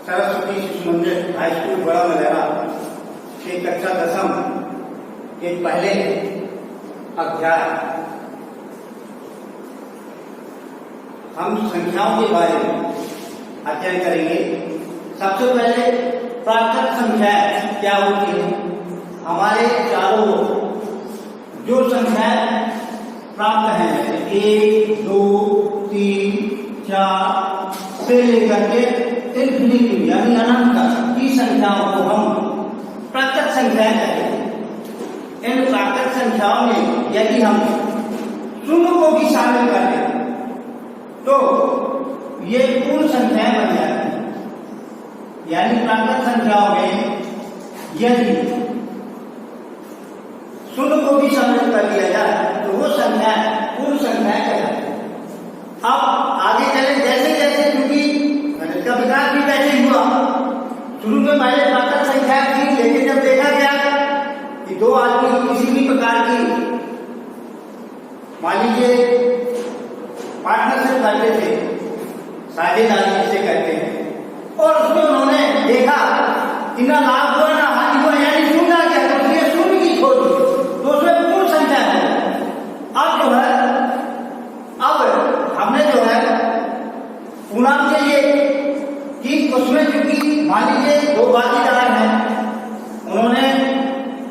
सरस्वती शिशु मंदिर high school बड़ा मलेरा के कक्षा 10वीं के पहले अध्याय हम संख्याओं के बारे में अध्ययन करेंगे। सबसे पहले प्राकृत संख्या क्या होती है। हमारे चारों जो संख्याएं प्राप्त हैं जैसे 1, 2, 3, 4 से लेकर के इन्फिनिटी यानी अनंत तक की संख्याओं को हम प्राकृत संख्याएं कहते हैं। इन प्राकृत संख्याओं में यदि हम शून्य को भी शामिल कर लें तो ये पूर्ण संख्याएं बन जाती हैं। यानी प्राकृत संख्याओं में यदि शून्य को भी शामिल कर लिया जाए तो वो संख्या पूर्ण संख्याएं कहलाती हैं। अब आगे चले जैसे जैसे क्योंकि गणित का विकास भी कैसे हुआ, शुरू में पहले प्राकृत संख्या थी, लेकिन जब देखा गया कि दो आदमी किसी भी प्रकार की मान लीजिए पार्टनरशिप करते थे, साझेदारी जिसे कहते हैं, और उसमें उन्होंने देखा कि ना लाभ हुआ ना हानि हुआ, यानी शून्य आ गया, तो उसने शून्य की खोज तो उसमें पूर्ण संख्या है। अब जो है अब हमने जो है पूर्णांक के लिए कि उसमें क्योंकि मान लीजिए दो भागीदार हैं, उन्होंने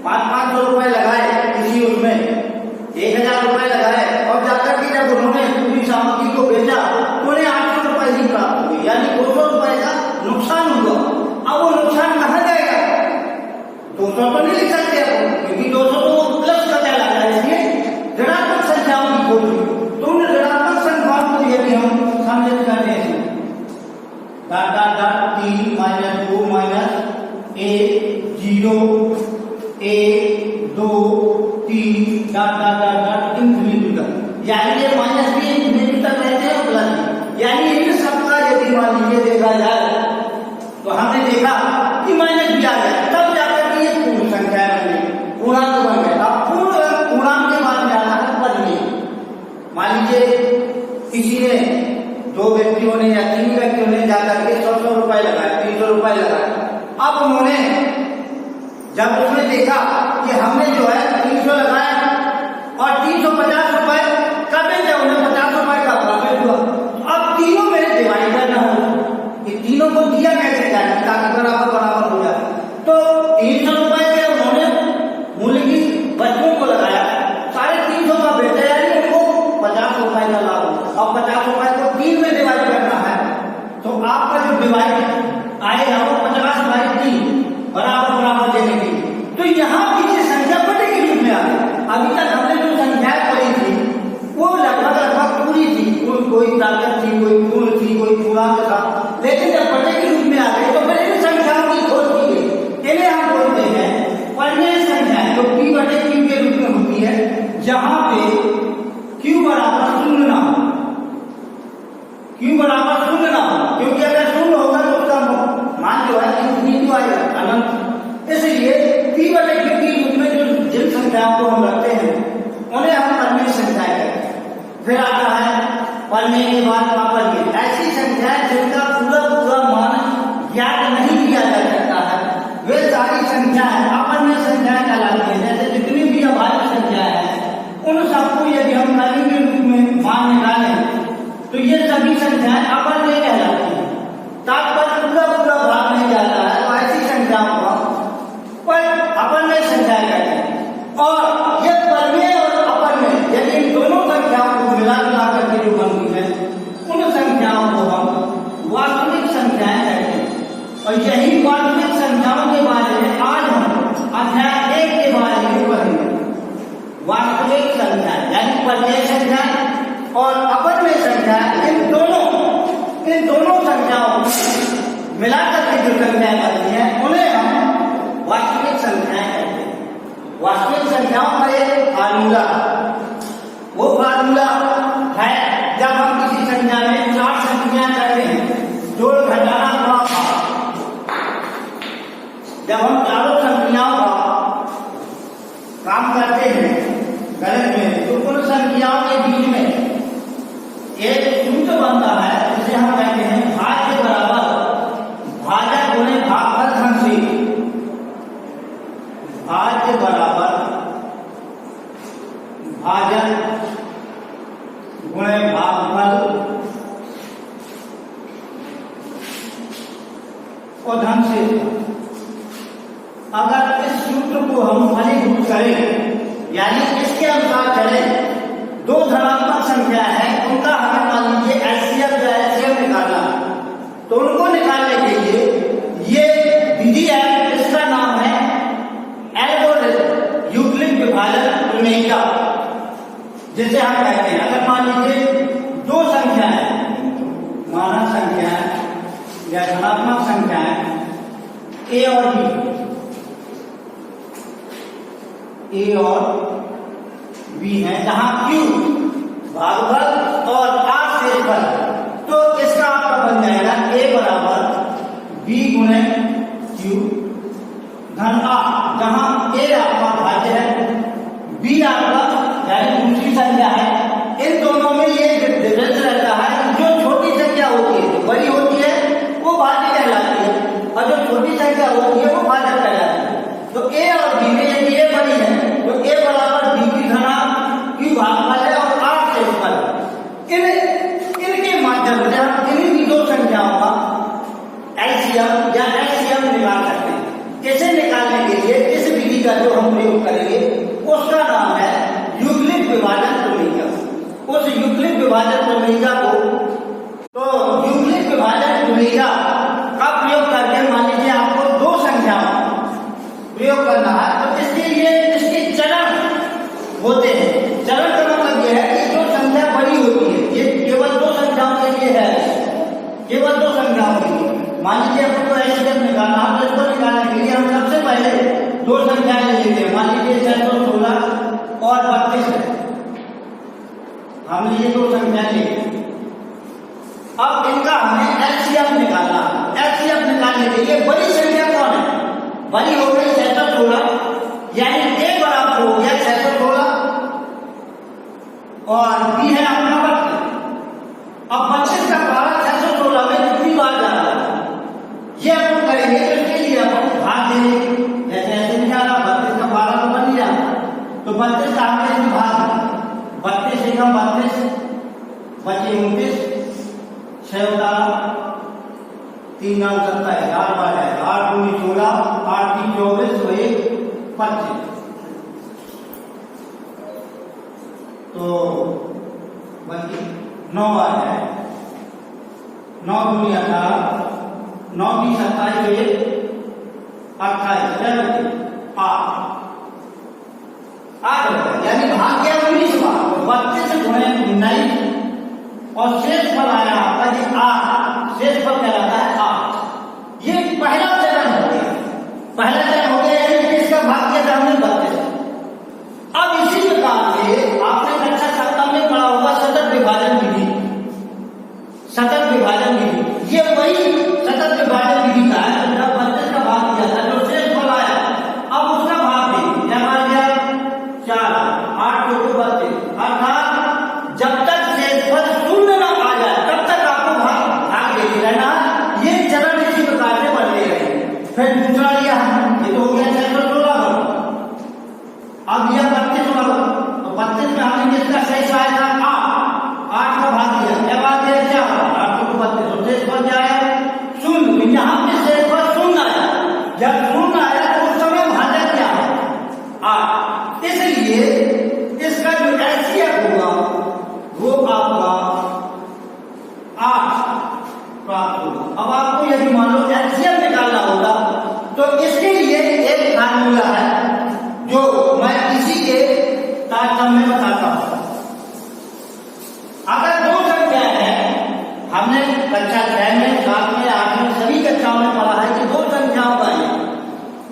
500 रुपए लगाए किसी उसमें 1000 रुपए लगाए और जाकर के जब उन्होंने पूरी सामग्री को बेचा तो उन्हें 800 रुपए ही प्राप्त हुए, यानी 200 रुपए का नुकसान हुआ। अब वो नुकसान कहाँ जाएगा, 200 तो नहीं लिख सकते अपन, क्योंकि 200 तो प्लस का कहलाता है, इसलिए ऋणात्मक संख्याओं की खोज हुई। तो उन ऋणात्मक संख्याओं को यदि हम सम्मिलित करते हैं 3 - 2 - 1 0 1 2 3 इन्फिनिटी तक, यानी ये माइनस भी इन्फिनिटी तक रहते हैं और प्लस भी, यानी इन सबका यदि मान लीजिए देखा जाए तो हमने देखा कि माइनस भी आ गया, तब जाकर के ये पूर्ण संख्या बन गई, पूर्णांक बन गया। अब पूर्णांक के बाद में आना है पद में। मान लीजिए किसी ने दो व्यक्तियों ने या 3 व्यक्तियों ने जाकर के 100 रुपए लगाए, 300 रुपए लगाए। अब उन्होंने जब उसने देखा कि हमने जो है 300 लगाया और 350 रुपए का बेचा, उन्हें 50 रुपए का प्रॉफिट हुआ। अब तीनों में डिवाइड करना हो, ये तीनों को दिया कैसे जाए ताकि बराबर बराबर हो जाए। तो 300 रुपए के उन्होंने मूल्य की वस्तुओं को लगाया, 350 का बेचा, यानी उनको 50 रुपए का लाभ हुआ। और 50 रुपए को 3 में डिवाइड करना है तो आपका जो डिवाइड आएगा वो 50/3 बराबर बराबर देने के लिए। तो यहाँ पीछे संख्या बटे के रूप में आ गई। अभी तक हमने जो संख्या पढ़ी थी वो लगभग पूरी थी, कोई प्राकृत थी, कोई पूर्ण थी, कोई पूर्णांक था, लेकिन जब बटे के रूप में आ गए तो फिर इन संख्याओं की खोज की गई। इन्हें हम बोलते हैं परिमेय संख्याएं, जो P/Q के रूप में होती है, जहां पे Q बराबर 0 ना हो, Q बराबर 0 ना हो, क्योंकि अगर 0 होगा तो उसका मान जो है इन्फिनिटी आएगा, अनंत। इसलिए P/Q के रूप में जो जिन संख्याओं को हम रखते हैं उन्हें हम परिमेय संख्याएं कहते हैं। फिर आता है परिमेय के बाद अपरिमेय, ऐसी संख्याएं जिनका पूरा मान ज्ञात नहीं किया जा सकता है, वे सारी संख्याएं अपरिमेय संख्याएं कहलाती हैं। जैसे जितनी भी अभाज्य संख्याएं हैं उन सबको यदि हम परिमेय के रूप में मान निकालें तो ये सभी संख्याएं अपरिमेय कहलाती हैं। तात्पर्य पूरा भाग नहीं जाता है, तो ऐसी संख्याओं को पर अपरिमेय संख्याएं कहते हैं। और ये परिमेय और अपरिमेय यदि इन दोनों संख्याओं को मिला करके जो बनती है उन संख्याओं को हम वास्तविक संख्याएं कहते हैं। और यही वास्तविक संख्याओं के बारे में आज हम अध्याय 1 के बारे में पढ़ेंगे। वास्तविक संख्या यानी परिमेय संख्या और अपरिमेय संख्या, इन दोनों संख्याओं को मिलाकर के जो संख्याएं बनती हैं उन्हें हम वास्तविक संख्याएं कहते हैं। वास्तविक संख्याओं का एक फार्मूला, वो फार्मूला है जब हम किसी संख्या में 4 संख्याएं करते हैं, जोड़ घटाना जब हम चारों संख्याओं का काम करते हैं गणित में, तो उन संख्याओं के बीच में एक सूत्र बनता है जिसे हम कहते हैं भाज्य बराबर भाज्य और धन शेष का। अगर इस सूत्र को हम फलीभूत करें, यानी इसके अनुसार चलें, दो धनात्मक संख्या है, उनका हमें मान लीजिए एचसीएफ या एचसीएफ निकालना है, तो उनको निकालने के लिए ये विधि है, इसका नाम है एल्गोरिथम यूक्लिड विभाजन प्रमेय, जिसे हम कहते हैं। अगर मान लीजिए दो संख्या है, मानक संख्या है या धनात्मक संख्या है ए और बी, ए और बी है, जहां Q भागफल और R शेषफल, तो इसका आपका बन जाएगा A बराबर B गुणे Q धन R, जहां A आपका भाज्य है, B आपका यानी दूसरी संख्या है। इन दोनों में ये डिफरेंस रहता है, जो छोटी संख्या होती है, बड़ी होती है वो भाज्य कहलाती है, और जो छोटी संख्या होती है वो भाजक कहलाती है। तो A और B में यदि A बड़ी है तो A बराबर B की घना Q भागफल है और R शेषफल। इनके माध्यम से हम इन्हीं दो संख्याओं का एलसीएम या एचसीएफ निकाल सकते हैं। इसे निकालने के लिए इस विधि का जो हम प्रयोग करेंगे उसका नाम है यूक्लिड विभाजन प्रमेय। उस यूक्लिड विभाजन प्रमेय को, तो यूक्लिड विभाजन प्रमेय का प्रयोग करके मान लीजिए आपको दो संख्याओं प्रयोग करना है, तो इसके लिए इसके चरण होते हैं। चरण का मतलब यह है कि जो संख्या बड़ी होती है, ये केवल दो संख्याओं के लिए है, केवल दो संख्याओं के लिए। मान लीजिए आपको एचसीएफ निकालना है, तो इसको निकालने के लिए हम सबसे पहले दो संख्याएं ले लेते हैं। मान लीजिए 616 और 32 है, हमने ये दो संख्या ली। अब इनका हमें एचसीएफ निकालना है। एचसीएफ निकालने के लिए बड़ी संख्या कौन है? बड़ी हो गई 616, यानी A बराबर हो गया 616 और B है अपना 32। अब 32 का 616 में कितनी बार जा रहा है ये अपन करेंगे, तो इसके लिए अपन भाग देंगे। जैसे ऐसे निकाला 32 का 12 तो बन गया, तो 32 का हमने इसमें भाग 32 एकम 32 बचे 29, 6 3 9 27 8 बार है, 8 दूनी 16, 8 3 24 तो 1 25, तो बल्कि 9 बार है, 9 दूनी 18, 9 की 27 तो 1 28 8 यानी भाग गया 19 बार। 32 गुणे 19 और शेष फल आया आपका जी 8, शेष फल कहलाता है 8। ये पहला चरण हो गया, पहला चरण हो गया, यानी इसका भाग किया था हमने 32। अब इसी प्रकार से आपने कक्षा 7 में पढ़ा होगा सतत विभाजन विधि। सतत विभाजन विधि ये वही सतत विभाजन विधि का है। जब 32 का भाग किया था, जो शेष फल आया अब उसका भाग दें, क्या आ गया 4, 8 को 32, अर्थात जब तक शेषफल शून्य न आ जाए तब तक आपको भाग देते रहना। ये चरण इसी प्रकार से बढ़ते रहे। फिर दूसरा लिया, ये तो हो गया 616, अब यह 32 होगा, तो 32 में हमने किसका शेष आया था 8 का भाग दिया, क्या बात है 4, 8 को 32, तो शेषफल क्या आया 0। यहाँ पे शेषफल 0 आया, जब 0 आया तो उस समय भाजक क्या है 8। इसलिए इसका जो एचसीएफ होगा वो आपका 8 प्राप्त होगा। अब आपको यदि मान लो एचसीएफ निकालना होगा तो इसके लिए एक फार्मूला है जो मैं इसी के तारतम्य में बताता हूं। अगर दो संख्या है, हमने कक्षा 6 में 7 में 8 में सभी कक्षाओं में पढ़ा है कि दो संख्याओं का है,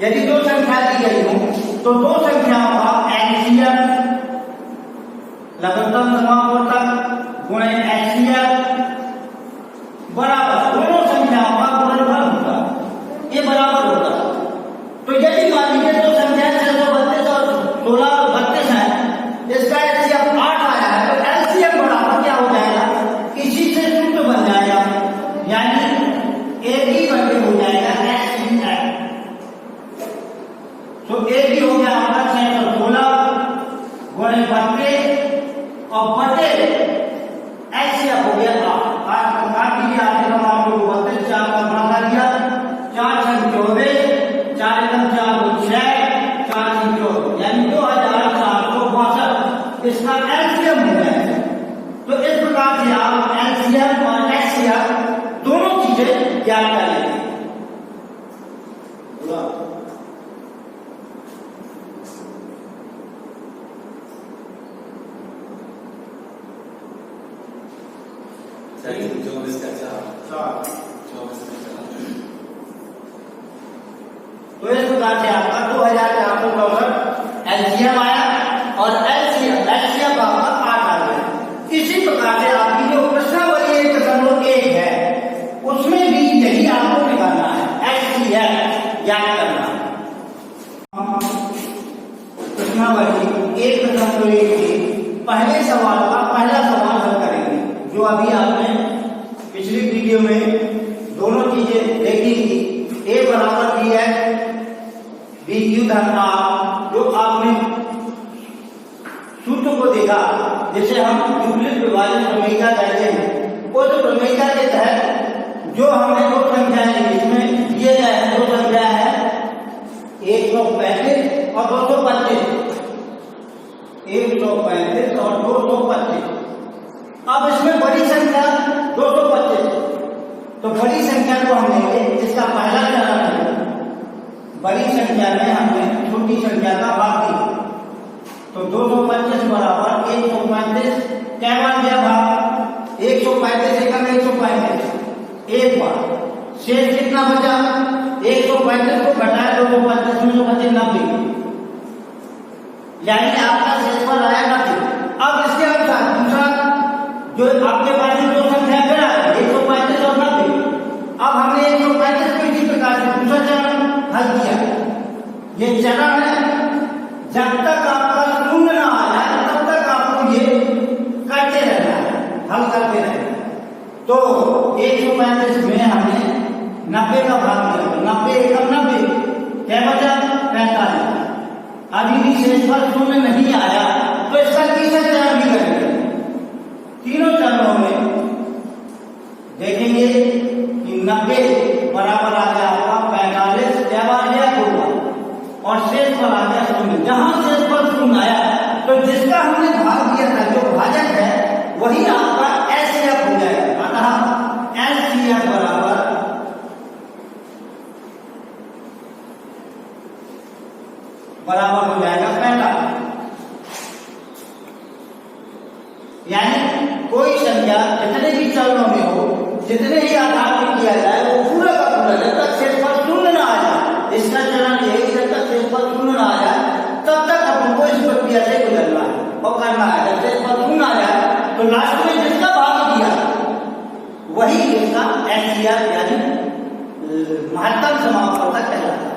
यदि दो संख्या दी गई हो तो दो संख्याओं का एचसीएफ लघुत्तम समापवर्तक गुणे एचसीएफ बराबर दोनों संख्याओं का गुणनफल होगा, ये बराबर होगा। तो यदि मान लीजिए दो संख्या 632 और 16 और 32 है, इसका एचसीएफ 8 आया है, तो एलसीएम बराबर क्या हो जाएगा, इसी से सूत्र बन जाएगा, यानी एक ही बटे हो जाएगा एचसीएफ। तो एक ही हो गया आपका 616 गुणे 32 और बटे एचसीएफ हो गया 8 का काट दीजिए, 8 का मान लो 32, 4 का बड़ा कर दिया, 4 याद कर लेंगे। तो इस प्रकार से आपका 2464 एलसीएम आया और एलसीएम का आपका 8 आ गया। इसी प्रकार से आपकी जो प्रश्नावली 1.1 है उसमें भी यही आपको निकालना है, एलसीएम याद करना है। प्रश्नावली 1.1 के पहले सवाल का पहला सवाल हल करेंगे, जो अभी आपने पिछली वीडियो में दोनों चीजें देखी थी। ए बराबर बी है बी क्यू धन आर, जो आपने सूत्र को देखा जिसे हम यूक्लिड विभाजन प्रमेयिका कहते हैं। उस प्रमेयिका के तहत जो हमने दो संख्याएं ली, इसमें दिए गए हैं दो संख्याएं हैं 135 और 225, 135 और 225। अब इसमें बड़ी संख्या 225, तो बड़ी संख्या को हम लेंगे, इसका पहला चरण है बड़ी संख्या में हमने छोटी संख्या का भाग दिया। तो 225 बराबर 135, क्या बन गया भाग? 135 एकम 135 एक बार, शेष कितना बचा? 135 को घटाया 225 में जो बचे 90, यानी आपका शेषफल आया 90। अब इसके अनुसार दूसरा जो आपके पास दो संख्या फिर आ गई 135 और 90। अब हमने 135 को इसी प्रकार से दूसरा चरण हल किया। ये चरण है, जब तक आपका शून्य ना आ जाए तब तक आपको ये करते रहना है, हल करते रहना है। तो 135 में हमने 90 का भाग दिया, 90 एकम 90, क्या बचा? 45। अभी भी शेषफल शून्य नहीं आया, तो इसका तीसरा चरण भी करेंगे। तीनों चरणों में देखेंगे कि 90 बराबर आ गया आपका 45, क्या बार गया 2 बार, और शेषफल आ गया शून्य। जहां शेषफल शून्य आया तो जिसका हमने भाग दिया था, जो भाजक है, वही आपका एलसीएम हो जाएगा। अतः एलसीएम बराबर हो जाएगा 45। यानी कोई संख्या जितने भी चरणों में हो, जितने ही आधार पर किया जाए, वो पूरा का पूरा जब तक शेषफल शून्य ना आ जाए, इसका चरण यही जब तक शेषफल शून्य ना आ जाए तब तक अपन को इस प्रक्रिया से गुजरना है और करना है। जब शेषफल शून्य आ जाए तो लास्ट में जिसका भाग दिया वही इसका एलसीएम यानी महत्तम समापन तक कहलाता है।